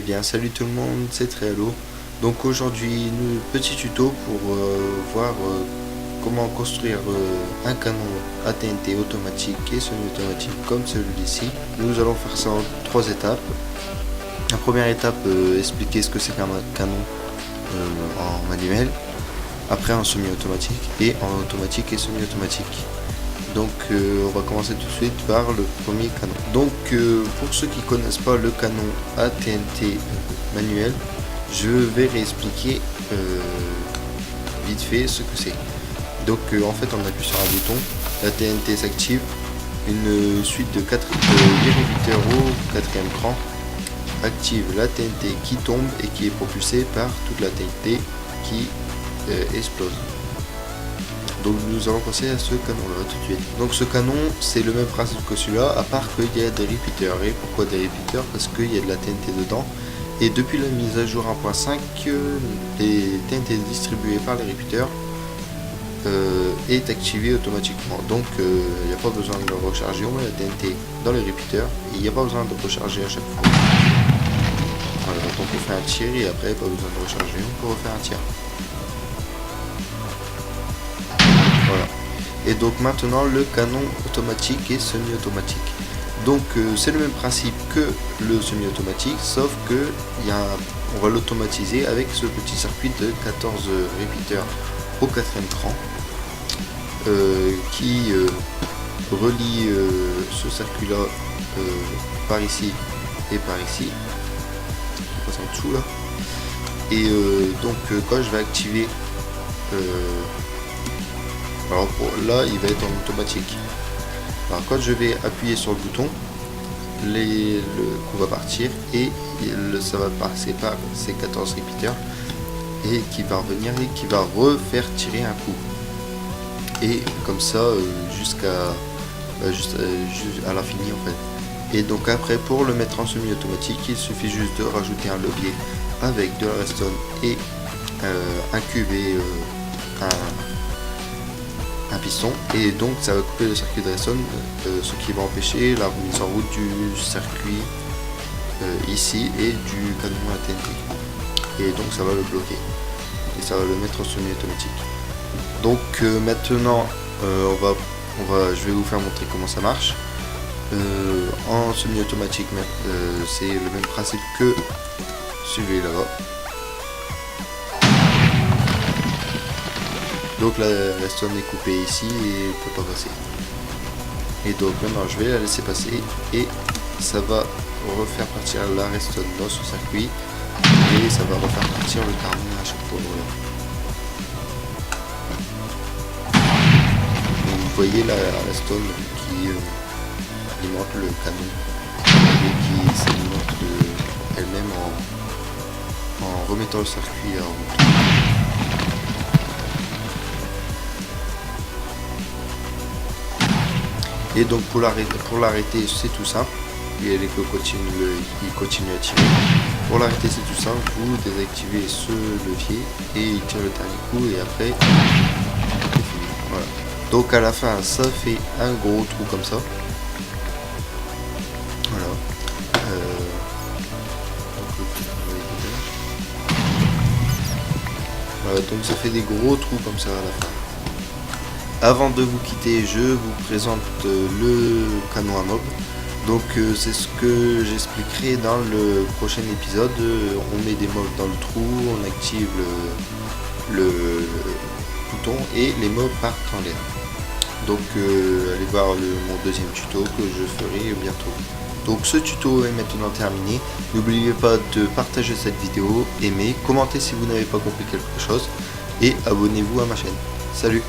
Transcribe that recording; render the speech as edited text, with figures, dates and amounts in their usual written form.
bien, salut tout le monde, c'est Tréalo. Donc aujourd'hui, petit tuto pour voir comment construire un canon à TNT automatique et semi-automatique comme celui-ci. Nous allons faire ça en 3 étapes. La première étape, expliquer ce que c'est qu'un canon en manuel, après en semi-automatique et en automatique et semi-automatique. Donc on va commencer tout de suite par le premier canon. Donc pour ceux qui connaissent pas le canon à TNT manuel, je vais réexpliquer vite fait ce que c'est. Donc en fait on appuie sur un bouton, la TNT s'active, une suite de 4 irrégulateurs au 4e cran active la TNT qui tombe et qui est propulsée par toute la TNT qui explose. Donc nous allons passer à ce canon là tout de suite. Donc ce canon c'est le même principe que celui-là, à part qu'il y a des repeaters. Et pourquoi des repeaters? Parce qu'il y a de la TNT dedans. Et depuis la mise à jour 1.5, les TNT distribuées par les repeaters est activée automatiquement. Donc il n'y a pas besoin de le recharger. On met la TNT dans les repeaters et il n'y a pas besoin de recharger à chaque fois. Voilà, donc on fait un tir et après pas besoin de recharger, on peut refaire un tir. Voilà. Et donc maintenant le canon automatique et semi-automatique. Donc c'est le même principe que le semi-automatique, sauf que on va l'automatiser avec ce petit circuit de 14 repeaters au 4e cran qui relie ce circuit là par ici et par ici. Je passe en dessous là. Et donc quand je vais activer alors là il va être en automatique. Alors quand je vais appuyer sur le bouton, on va partir et ça va passer par ces 14 repeaters et qui va revenir et qui va refaire tirer un coup. Et comme ça jusqu'à l'infini en fait. Et donc après pour le mettre en semi-automatique, il suffit juste de rajouter un levier avec de la redstone et un cube et un piston, et donc ça va couper le circuit de redstone, ce qui va empêcher la remise en route du circuit ici et du canon à TNT, et donc ça va le bloquer et ça va le mettre en semi-automatique. Donc maintenant je vais vous faire montrer comment ça marche. En semi-automatique, c'est le même principe que celui-là. Donc la redstone est coupée ici et ne peut pas passer. Et donc maintenant je vais la laisser passer et ça va refaire partir la redstone dans ce circuit et ça va refaire partir le canon à chaque fois. Voilà. Donc vous voyez la redstone qui alimente le canon et qui s'alimente elle-même en remettant le circuit en route. Et donc pour l'arrêter c'est tout simple, il continue à tirer. Pour l'arrêter c'est tout simple, vous désactivez ce levier et il tire le dernier coup et après c'est fini. Voilà. Donc à la fin ça fait un gros trou comme ça. Voilà. Voilà, donc ça fait des gros trous comme ça à la fin. Avant de vous quitter, je vous présente le canon à mob. Donc c'est ce que j'expliquerai dans le prochain épisode. On met des mobs dans le trou, on active le bouton et les mobs partent en l'air. Donc allez voir mon deuxième tuto que je ferai bientôt. Donc ce tuto est maintenant terminé. N'oubliez pas de partager cette vidéo, aimer, commenter si vous n'avez pas compris quelque chose et abonnez-vous à ma chaîne. Salut!